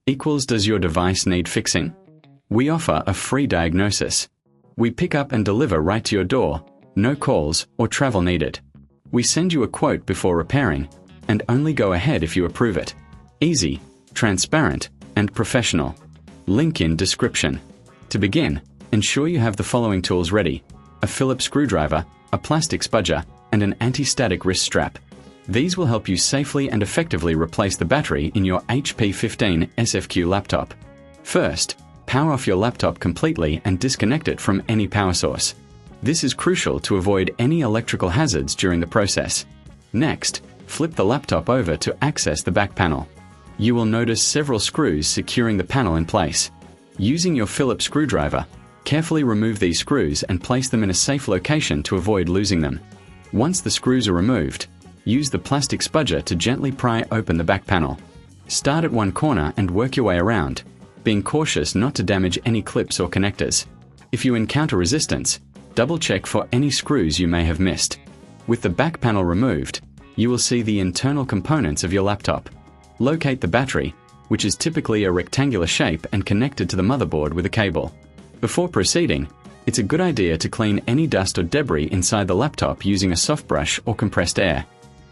equals does your device need fixing? We offer a free diagnosis. We pick up and deliver right to your door, no calls or travel needed. We send you a quote before repairing, and only go ahead if you approve it. Easy, transparent, and professional. Link in description. To begin, ensure you have the following tools ready: a Phillips screwdriver, a plastic spudger, and an anti-static wrist strap. These will help you safely and effectively replace the battery in your HP 15s-fq laptop. First, power off your laptop completely and disconnect it from any power source. This is crucial to avoid any electrical hazards during the process. Next, flip the laptop over to access the back panel. You will notice several screws securing the panel in place. Using your Phillips screwdriver, carefully remove these screws and place them in a safe location to avoid losing them. Once the screws are removed, use the plastic spudger to gently pry open the back panel. Start at one corner and work your way around, being cautious not to damage any clips or connectors. If you encounter resistance, double-check for any screws you may have missed. With the back panel removed, you will see the internal components of your laptop. Locate the battery, which is typically a rectangular shape and connected to the motherboard with a cable. Before proceeding, it's a good idea to clean any dust or debris inside the laptop using a soft brush or compressed air.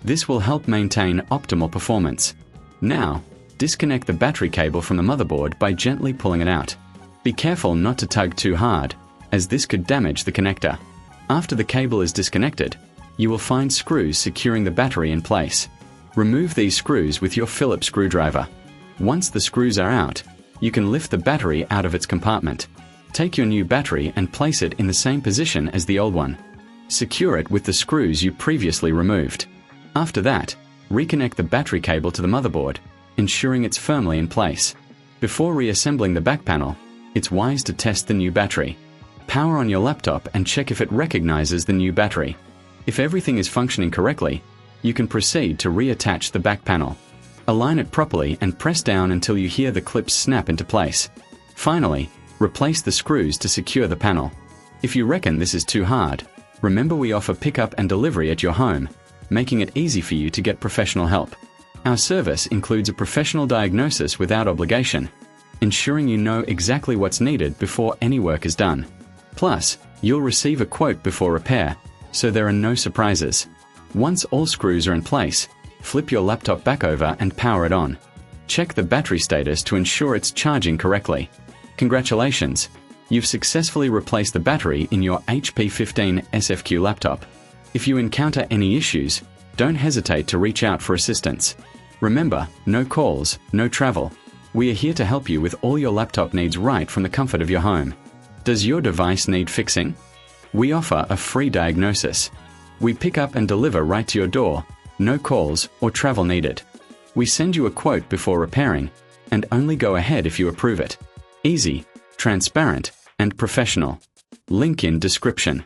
This will help maintain optimal performance. Now, disconnect the battery cable from the motherboard by gently pulling it out. Be careful not to tug too hard, as this could damage the connector. After the cable is disconnected, you will find screws securing the battery in place. Remove these screws with your Phillips screwdriver. Once the screws are out, you can lift the battery out of its compartment. Take your new battery and place it in the same position as the old one. Secure it with the screws you previously removed. After that, reconnect the battery cable to the motherboard, ensuring it's firmly in place. Before reassembling the back panel, it's wise to test the new battery. Power on your laptop and check if it recognizes the new battery. If everything is functioning correctly, you can proceed to reattach the back panel. Align it properly and press down until you hear the clips snap into place. Finally, replace the screws to secure the panel. If you reckon this is too hard, remember we offer pickup and delivery at your home, making it easy for you to get professional help. Our service includes a professional diagnosis without obligation, ensuring you know exactly what's needed before any work is done. Plus, you'll receive a quote before repair, so there are no surprises. Once all screws are in place, flip your laptop back over and power it on. Check the battery status to ensure it's charging correctly. Congratulations! You've successfully replaced the battery in your HP 15s-fq laptop. If you encounter any issues, don't hesitate to reach out for assistance. Remember, no calls, no travel. We are here to help you with all your laptop needs right from the comfort of your home. Does your device need fixing? We offer a free diagnosis. We pick up and deliver right to your door, no calls or travel needed. We send you a quote before repairing, and only go ahead if you approve it. Easy, transparent, and professional. Link in description.